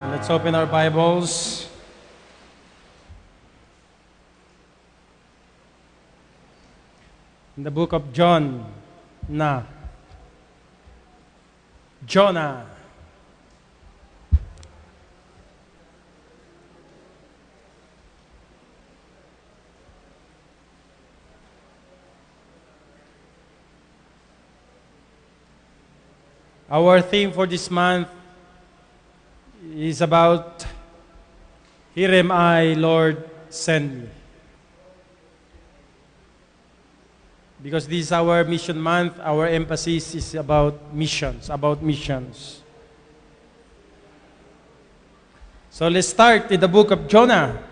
Let's open our Bibles. In the book of Jonah. Our theme for this month is about "Here am I, Lord, send me." Because this is our mission month, our emphasis is about missions. So let's start in the book of Jonah.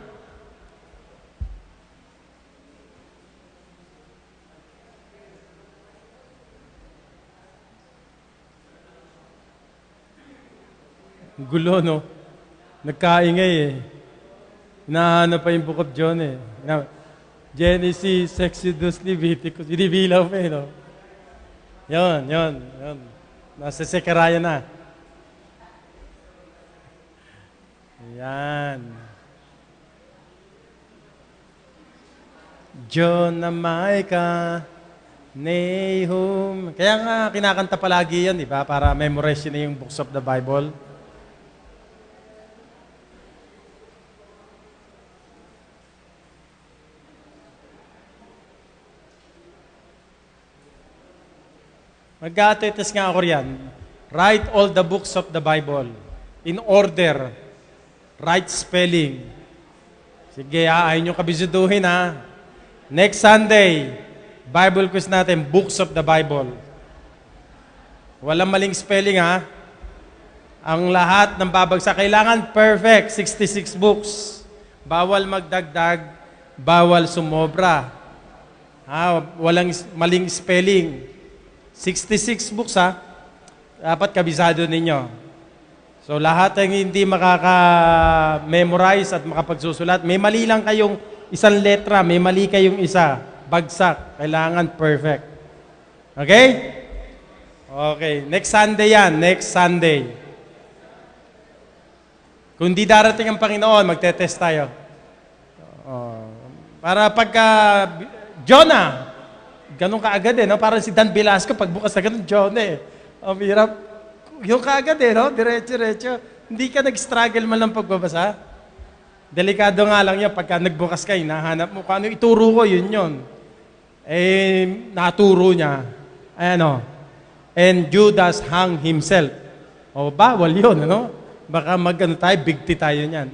Gulo, no? Nagkaingay eh. Hinahanap pa yung book of Jonah eh. Genesis, Exodus, Leviticus. Binibilaw pa eh, no? Yon. Nasa Zechariah na. Yan. Jonah, Micah, Nahum. Kaya nga kinakanta palagi yan, di ba? Para memorize yun na yung books of the Bible. Mag-a-attest nga ako riyan. Write all the books of the Bible in order. Right spelling. Sige, ayaw nyo kabisiduhin ha. Next Sunday, Bible quiz natin, books of the Bible. Walang maling spelling ha. Ang lahat ng babagsak, kailangan perfect, 66 books. Bawal magdagdag, bawal sumobra. Walang maling spelling. 66 books ha. Dapat kabisado ninyo. So lahat ng hindi makaka-memorize at makapagsusulat, may mali lang kayong isang letra, may mali kayong isa. Bagsak. Kailangan perfect. Okay? Okay. Next Sunday yan. Next Sunday. Kung di darating ang Panginoon, magte-test tayo. Para pagka Jonah, ganun kaagad eh, no? Parang si Dan Velasco, pagbukas na ganun, Jonah eh. Ang hirap. Yung kaagad eh, no? Diretso. Hindi ka nag-struggle man lang pagbabasa. Delikado nga lang yan, pagka nagbukas ka, hinahanap mo kung ano ituro ko, yun. Eh, naturo niya. Ayan o. And Judas hung himself. O, bawal yun, ano? Baka bigti tayo niyan.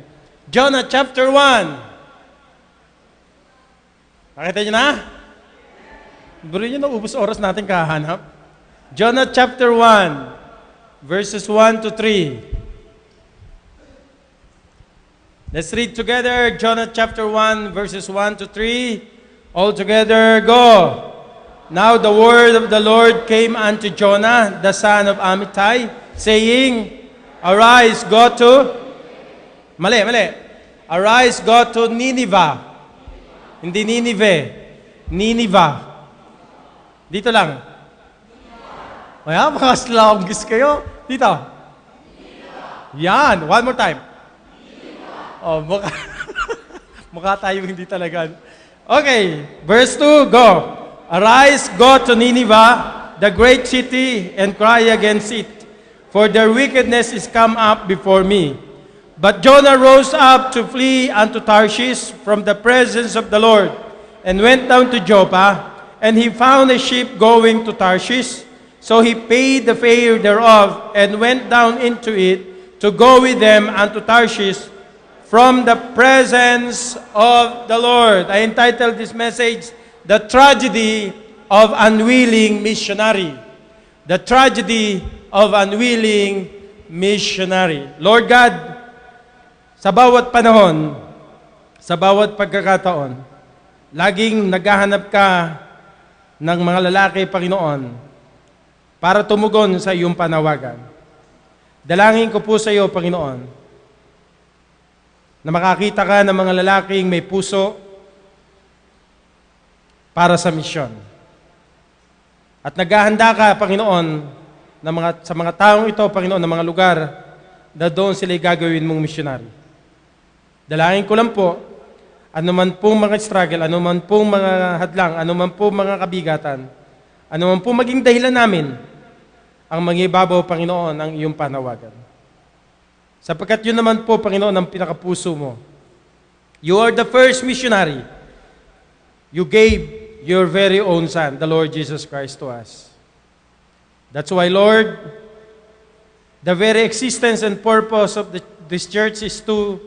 Jonah chapter 1. Nakita niyo na? Bro, yun naubos oras natin kahanap. Jonah chapter 1, verses 1 to 3. Let's read together. Jonah chapter 1, verses 1 to 3. All together, go. Now the word of the Lord came unto Jonah, the son of Amittai, saying, Arise, go to... Mali. Arise, go to Nineveh. Hindi Nineveh. Dito lang. Ayan, mga slongis kayo. Dito. Yan. One more time. Oh, mukha tayo hindi talaga. Okay. Verse 2, go. Arise, go to Nineveh, the great city, and cry against it, for their wickedness is come up before me. But Jonah rose up to flee unto Tarshish from the presence of the Lord, and went down to Joppa. And he found a ship going to Tarshish. So he paid the fare thereof, and went down into it to go with them unto Tarshish from the presence of the Lord. I entitled this message, The Tragedy of Unwilling Missionary. The Tragedy of Unwilling Missionary. Lord God, sa bawat panahon, sa bawat pagkakataon, laging naghahanap ka ng mga lalaki, Panginoon, para tumugon sa iyong panawagan. Dalangin ko po sa iyo, Panginoon, na makakita ka ng mga lalaking may puso para sa misyon. At naghahanda ka, Panginoon, sa mga taong ito, Panginoon, ng mga lugar na doon sila gagawin mong missionary. Dalangin ko lang po, anuman pong mga struggle, anuman pong mga hadlang, anuman pong mga kabigatan, anuman pong maging dahilan namin, ang mangibabaw, Panginoon, ang iyong panawagan. Sapagkat yun naman po, Panginoon, ang pinakapuso mo. You are the first missionary. You gave your very own Son, the Lord Jesus Christ, to us. That's why, Lord, the very existence and purpose of this church is to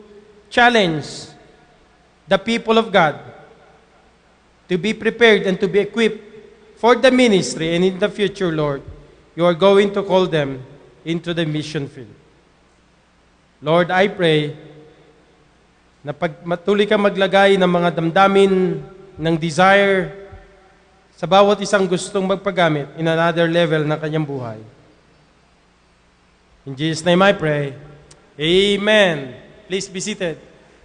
challenge the people of God to be prepared and to be equipped for the ministry, and in the future, Lord, you are going to call them into the mission field. Lord, I pray na pagmatuloy ka maglagay ng mga damdamin ng desire sa bawat isang gustong magpagamit in another level ng kanyang buhay. In Jesus' name I pray. Amen. Please be seated.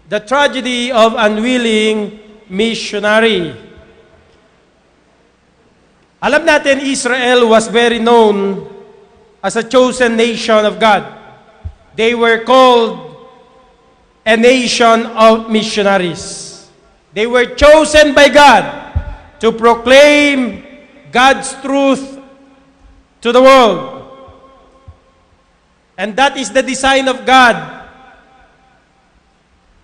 The tragedy of unwilling missionary. Alam natin, Israel was very known as a chosen nation of God. They were called a nation of missionaries. They were chosen by God to proclaim God's truth to the world. And that is the design of God.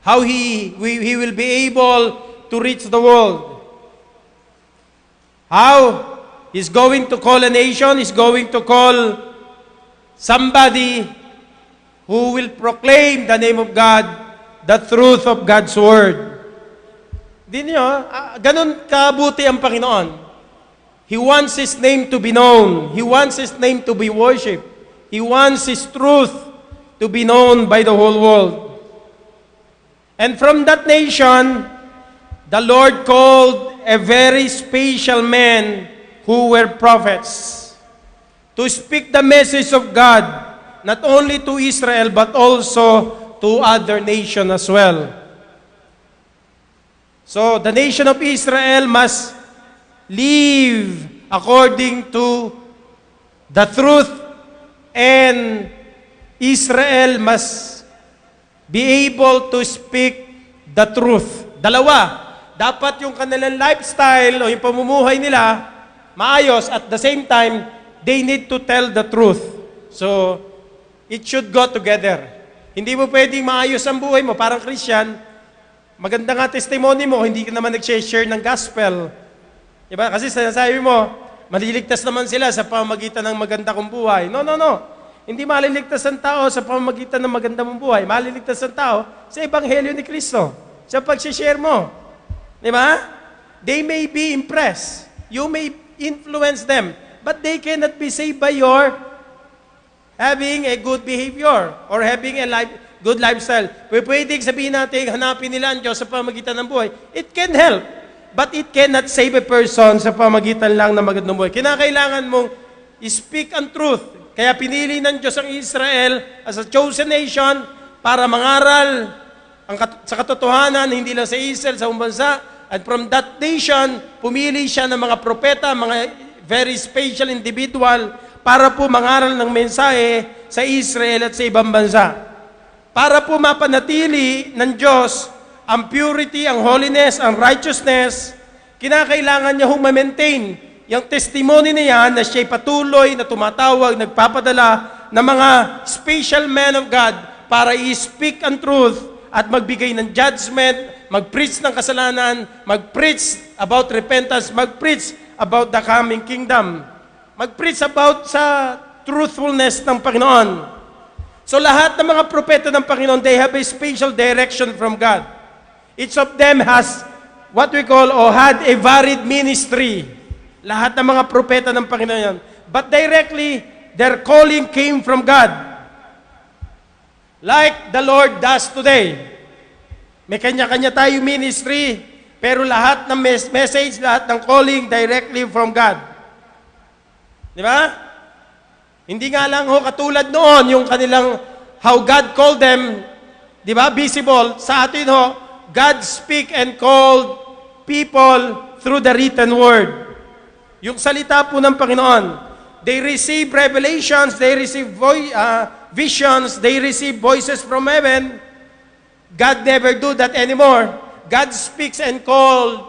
How He will be able to reach the world. How He's going to call a nation, He's going to call somebody who will proclaim the name of God, the truth of God's Word. Di niyo, ganun kabuti ang Panginoon. He wants His name to be known. He wants His name to be worshipped. He wants His truth to be known by the whole world. And from that nation, the Lord called a very special man who were prophets to speak the message of God, not only to Israel, but also to other nations as well. So, the nation of Israel must live according to the truth, and Israel must be able to speak the truth. Dalawa, dapat yung kanilang lifestyle o yung pamumuhay nila maayos, at the same time, they need to tell the truth. So, it should go together. Hindi mo pwedeng maayos ang buhay mo, parang Christian, maganda nga testimony mo, hindi ka naman nag-share ng gospel. Diba? Kasi sinasabi mo, maliligtas naman sila sa pamamagitan ng maganda kong buhay. No. Hindi maliligtas ang tao sa pamamagitan ng maganda mong buhay. Maliligtas ang tao sa Ebanghelyo ni Kristo. Sa pag-share mo. Diba? They may be impressed. You may influence them. But they cannot be saved by your having a good behavior or having a good lifestyle. Pwedeng sabihin natin, hanapin nila ang Diyos sa pamagitan ng buhay. It can help, but it cannot save a person sa pamagitan lang ng magandang buhay. Kinakailangan mong speak ang truth. Kaya pinili ng Diyos ang Israel as a chosen nation para mangaral sa katotohanan, hindi lang sa Israel, sa buong bansa. And from that nation, pumili siya ng mga propeta, mga very special individual, para po mangaral ng mensahe sa Israel at sa ibang bansa. Para po mapanatili ng Diyos ang purity, ang holiness, ang righteousness, kinakailangan niya ma-maintain yung testimony niya na siya'y patuloy na tumatawag, nagpapadala ng mga special men of God para i-speak ang truth at magbigay ng judgment, mag-preach ng kasalanan, mag-preach about repentance, mag-preach about the coming kingdom, mag-preach about sa truthfulness ng Panginoon. So lahat ng mga propeta ng Panginoon, they have a special direction from God. Each of them has what we call or had a varied ministry. Lahat ng mga propeta ng Panginoon yan. But directly, their calling came from God. Like the Lord does today. May kanya-kanya tayo ministry, pero lahat ng message, lahat ng calling directly from God. Di ba? Hindi nga lang katulad noon yung kanilang how God called them, di ba, visible. Sa atin God speak and called people through the written word. Yung salita po ng Panginoon. They receive revelations, they receive visions, they receive voices from heaven. God never do that anymore. God speaks and calls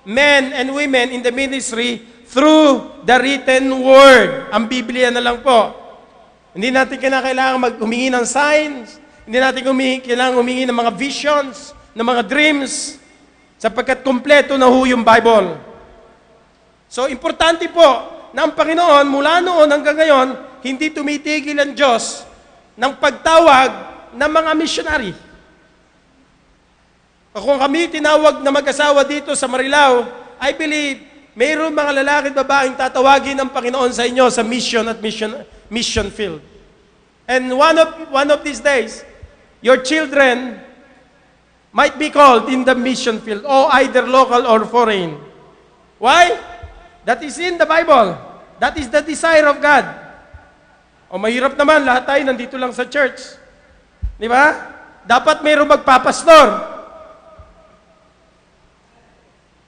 men and women in the ministry through the written word. Ang Biblia na lang po. Hindi natin kailangan humingi ng signs. Hindi natin kailangan humingi ng mga visions, ng mga dreams, sapagkat kompleto na ho yung Bible. So, importante po na ang Panginoon, mula noon hanggang ngayon, hindi tumitigil ang Diyos ng pagtawag ng mga missionary. Kung kami tinawag na mag-asawa dito sa Marilao, I believe mayroon mga lalaki at babaeng tatawagin ng Panginoon sa inyo sa mission at mission field. And one of these days, your children might be called in the mission field, or either local or foreign. Why? That is in the Bible. That is the desire of God. O mahirap naman, lahat tayo nandito lang sa church. Di ba? Dapat mayroong magpapastor.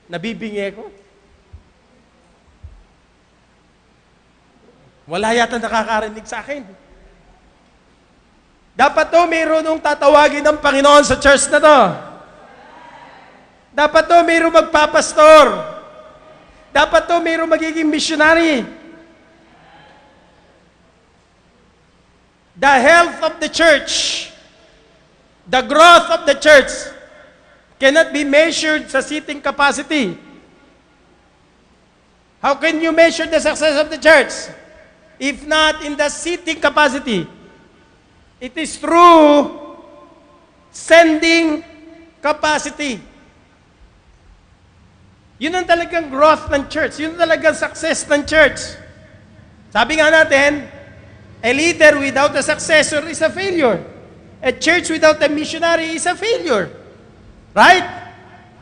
Nabibingi ko. Wala yata nakakarinig sa akin. Dapat to mayroon nung tatawagin ng Panginoon sa church na to. Dapat to mayroong magpapastor. Dapat to mayroong magiging missionary. The health of the church, the growth of the church, cannot be measured sa seating capacity. How can you measure the success of the church? If not in the seating capacity, it is through sending capacity. Yun ang talagang growth ng church. Yun ang talagang success ng church. Sabi nga natin, a leader without a successor is a failure. A church without a missionary is a failure. Right?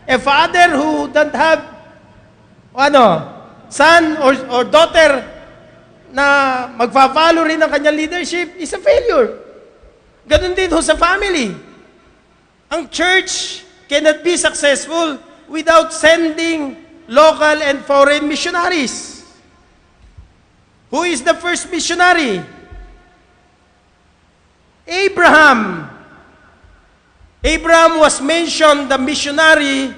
A father who don't have son or daughter na magfa-follow rin ng kanyang leadership is a failure. Ganun din ho sa family. Ang church cannot be successful without sending local and foreign missionaries. Who is the first missionary? Abraham. Abraham was mentioned the missionary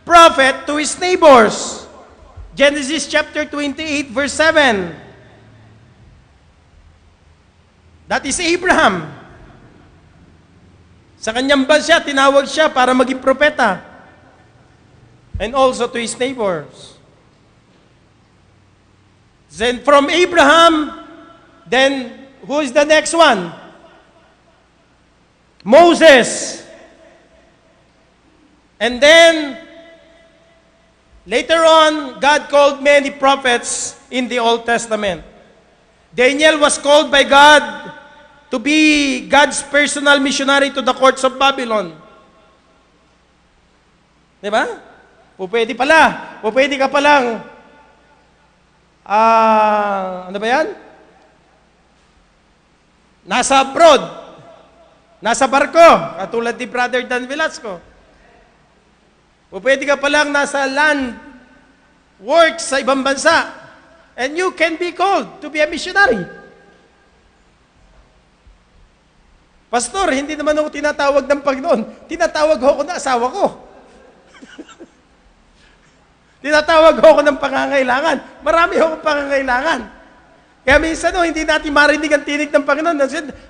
prophet to his neighbors. Genesis chapter 28 verse 7. That is Abraham. Sa kanyang bansa, tinawag siya para maging propeta. And also to his neighbors. Then from Abraham, then who is the next one? Moses. And then, later on, God called many prophets in the Old Testament. Daniel was called by God to be God's personal missionary to the courts of Babylon. Diba? Pwede pala. Pwede ka palang, ano ba yan? Nasa abroad. Nasa barko, katulad ni Brother Dan Velasco. O pwede ka palang nasa land, work sa ibang bansa, and you can be called to be a missionary. Pastor, hindi naman ako tinatawag ng Panginoon. Tinatawag ako ng asawa ko. Tinatawag ako ng pangangailangan. Marami akong pangangailangan. Kaya minsan, hindi natin marinig ang tinig ng Panginoon.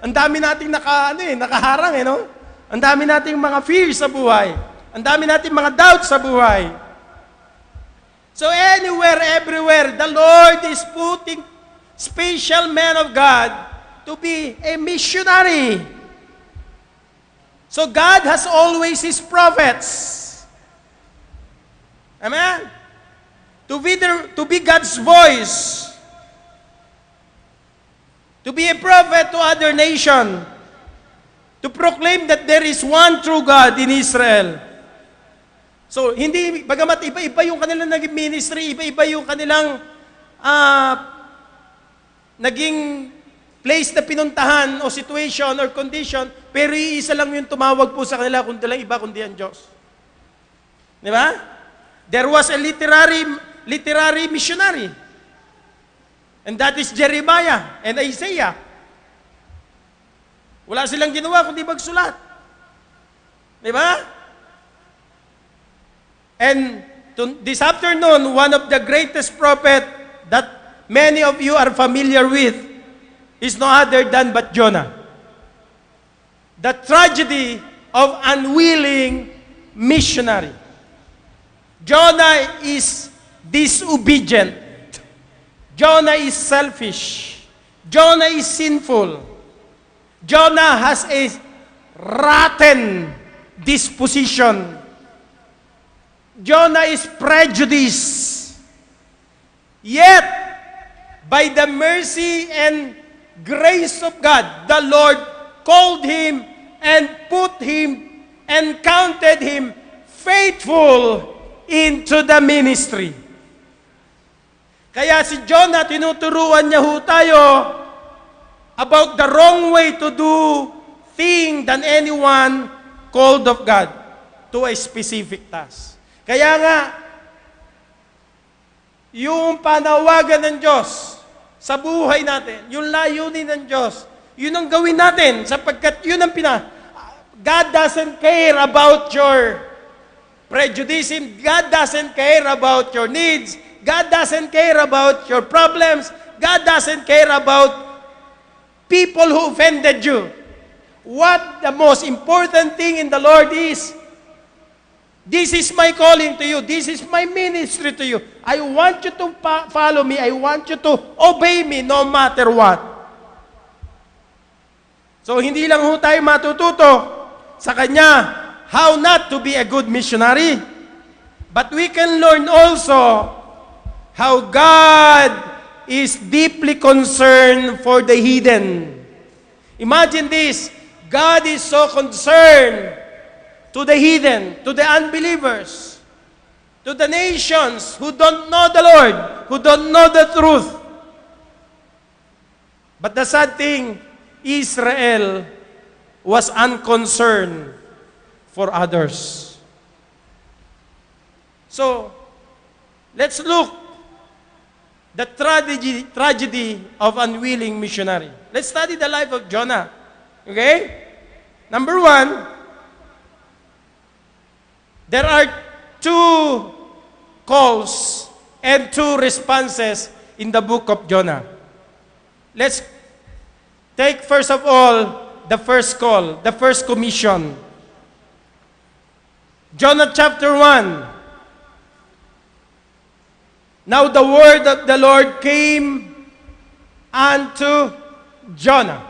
Ang dami nating nakaharang, no? Ang dami nating mga fears sa buhay. Ang dami nating mga doubts sa buhay. So anywhere, everywhere, the Lord is putting special men of God to be a missionary. So God has always His prophets. Amen? To be God's voice. To be a prophet to other nation. To proclaim that there is one true God in Israel. So, hindi, bagamat iba-iba yung kanilang naging ministry, iba-iba yung kanilang naging place na pinuntahan o situation or condition, pero iisa lang yung tumawag po sa kanila, kundi lang iba, kundi ang Diyos. Di ba? There was a literary missionary. And that is Jeremiah and Isaiah. Wala silang ginawa kundi magsulat. Di ba? And this afternoon, one of the greatest prophet that many of you are familiar with is no other than but Jonah. The tragedy of unwilling missionary. Jonah is disobedient. Jonah is selfish. Jonah is sinful. Jonah has a rotten disposition. Jonah is prejudiced. Yet, by the mercy and grace of God, the Lord called him and put him and counted him faithful into the ministry. Kaya si Jonah, tinuturuan niya ho tayo about the wrong way to do thing than anyone called of God to a specific task. Kaya nga, yung panawagan ng Diyos sa buhay natin, yung layunin ng Diyos, yun ang gawin natin sapagkat yun ang God doesn't care about your prejudice. God doesn't care about your needs. God doesn't care about your problems. God doesn't care about people who offended you. What the most important thing in the Lord is, this is my calling to you. This is my ministry to you. I want you to follow me. I want you to obey me no matter what. So, hindi lang ho tayo matututo sa Kanya how not to be a good missionary, but we can learn also how God is deeply concerned for the heathen. Imagine this, God is so concerned to the heathen, to the unbelievers, to the nations who don't know the Lord, who don't know the truth. But the sad thing, Israel was unconcerned for others. So, let's look the tragedy of unwilling missionary. Let's study the life of Jonah. Okay? Number one, there are two calls and two responses in the book of Jonah. Let's take first of all the first call, the first commission. Jonah chapter 1. Now the word of the Lord came unto Jonah.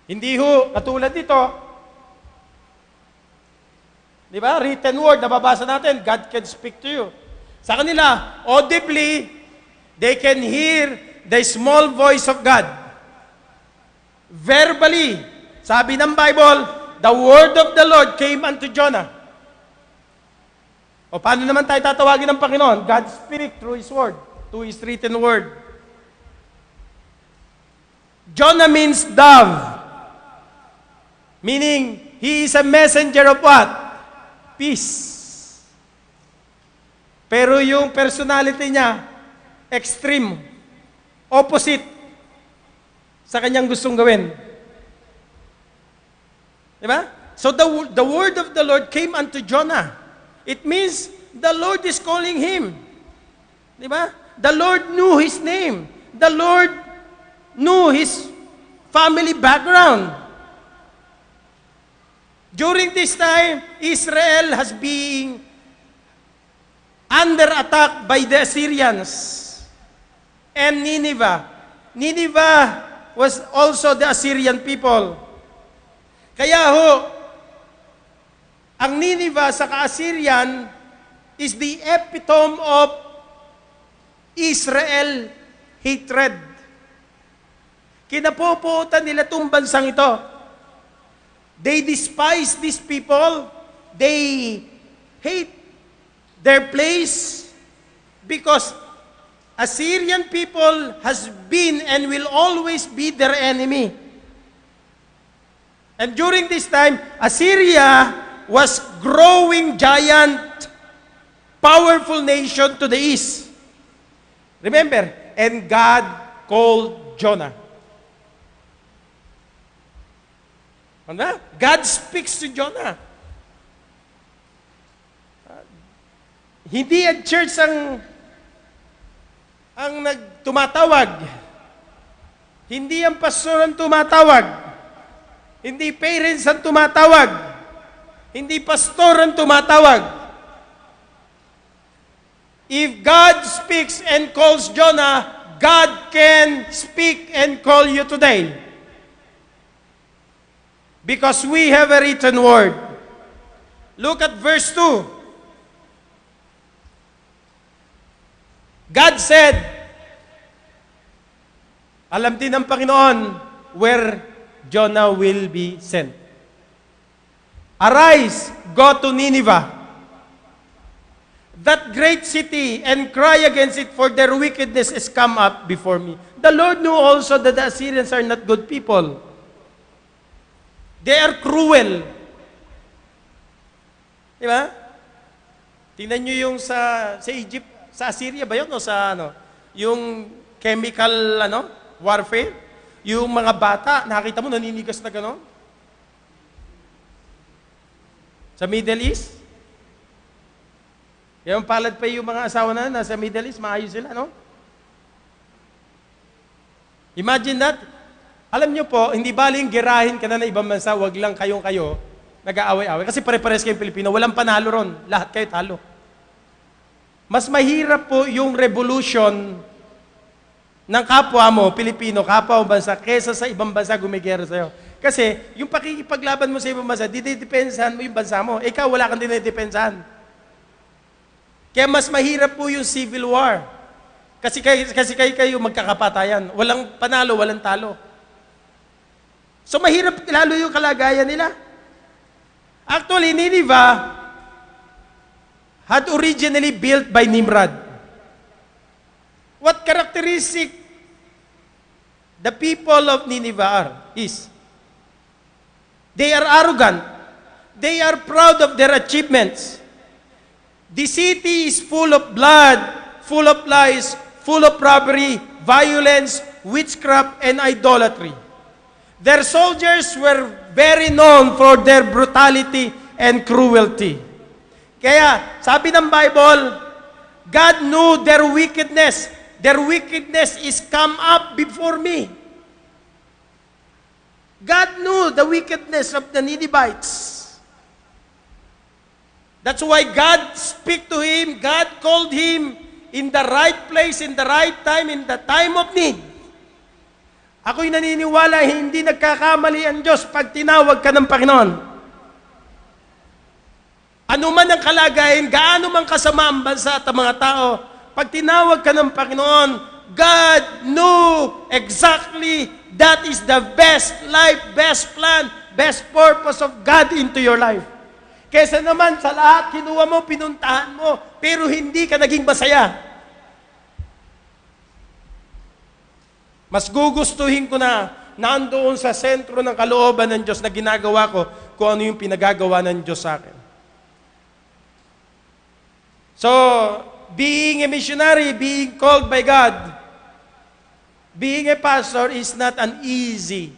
Hindi ho, katulad dito. Di ba? Written word, nababasa natin, God can speak to you. Sa kanila, audibly, they can hear the small voice of God. Verbally, sabi ng Bible, the word of the Lord came unto Jonah. O paano naman tayo tatawagin ng Panginoon? God speak through His word, through His written word. Jonah means dove. Meaning, he is a messenger of what? Peace. Pero yung personality niya, extreme. Opposite sa kanyang gustong gawin. Diba? So the word of the Lord came unto Jonah. It means the Lord is calling him. Diba? The Lord knew his name. The Lord knew his family background. During this time, Israel has been under attack by the Assyrians and Nineveh. Nineveh was also the Assyrian people. Kaya ho, ang Nineveh sa ka-Assyrian is the epitome of Israel hatred. Kinapuputan nila itong bansang ito. They despise these people. They hate their place because Assyrian people has been and will always be their enemy. And during this time, Assyria was growing giant, powerful nation to the east. Remember, and God called Jonah. Ano? God speaks to Jonah. Hindi ang church ang tumatawag. Hindi ang pastor ang tumatawag. Hindi parents ang tumatawag. Hindi pastor ang tumatawag. If God speaks and calls Jonah, God can speak and call you today. Because we have a written word. Look at verse 2. God said, alam din ng Panginoon where Jonah will be sent. Arise, go to Nineveh, that great city, and cry against it, for their wickedness is come up before me. The Lord knew also that the Assyrians are not good people. They are cruel. Di ba? Tingnan nyo yung sa Egypt, sa Assyria ba yun? O sa yung chemical warfare? Yung mga bata, nakita mo, naninigas na gano'n? Sa Middle East? Yung palad pa yung mga asawa na nasa Middle East, maayos sila, no? Imagine that. Alam nyo po, hindi baling gerahin ka na ibang bansa, wag lang kayo, nag-aaway-away. Kasi pare-pares kayong Pilipino, walang panalo ron. Lahat kayo talo. Mas mahirap po yung revolution ng kapwa mo, Pilipino, kapwa mo bansa, kesa sa ibang bansa gumigera sa'yo. Kasi yung pakikipaglaban mo sa ibang bansa, didepensahan mo yung bansa mo. Ikaw, wala kang dinedepensahan. Kaya mas mahirap po yung civil war. Kasi kayo magkakapatayan. Walang panalo, walang talo. So mahirap lalo yung kalagayan nila. Actually, Nineveh had originally built by Nimrod. What characteristic the people of Nineveh is? They are arrogant. They are proud of their achievements. The city is full of blood, full of lies, full of robbery, violence, witchcraft, and idolatry. Their soldiers were very known for their brutality and cruelty. Kaya, sabi ng Bible, God knew their wickedness. Their wickedness is come up before me. God knew the wickedness of the Ninevites. That's why God speak to him, God called him in the right place, in the right time, in the time of need. Ako'y naniniwala, hindi nagkakamali ang Diyos pag tinawag ka ng Panginoon. Ano man ang kalagayan, gaano man kasama ang bansa at ang mga tao, pag tinawag ka ng Panginoon, God knew exactly that is the best life, best plan, best purpose of God into your life. Kesa naman sa lahat, kinuha mo, pinuntahan mo, pero hindi ka naging masaya. Mas gugustuhin ko na nandoon sa sentro ng kalooban ng Diyos na ginagawa ko kung ano yung pinagagawa ng Diyos sa akin. So, being a missionary, being called by God, being a pastor is not an easy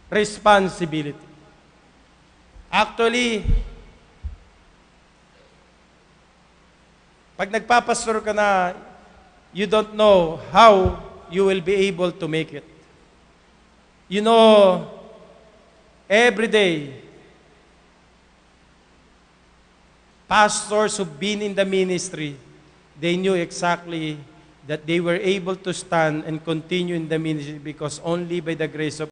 responsibility. Actually, pag nagpapastor ka na, you don't know how you will be able to make it. You know, every day, pastors who've been in the ministry, they knew exactly that they were able to stand and continue in the ministry because only by the grace of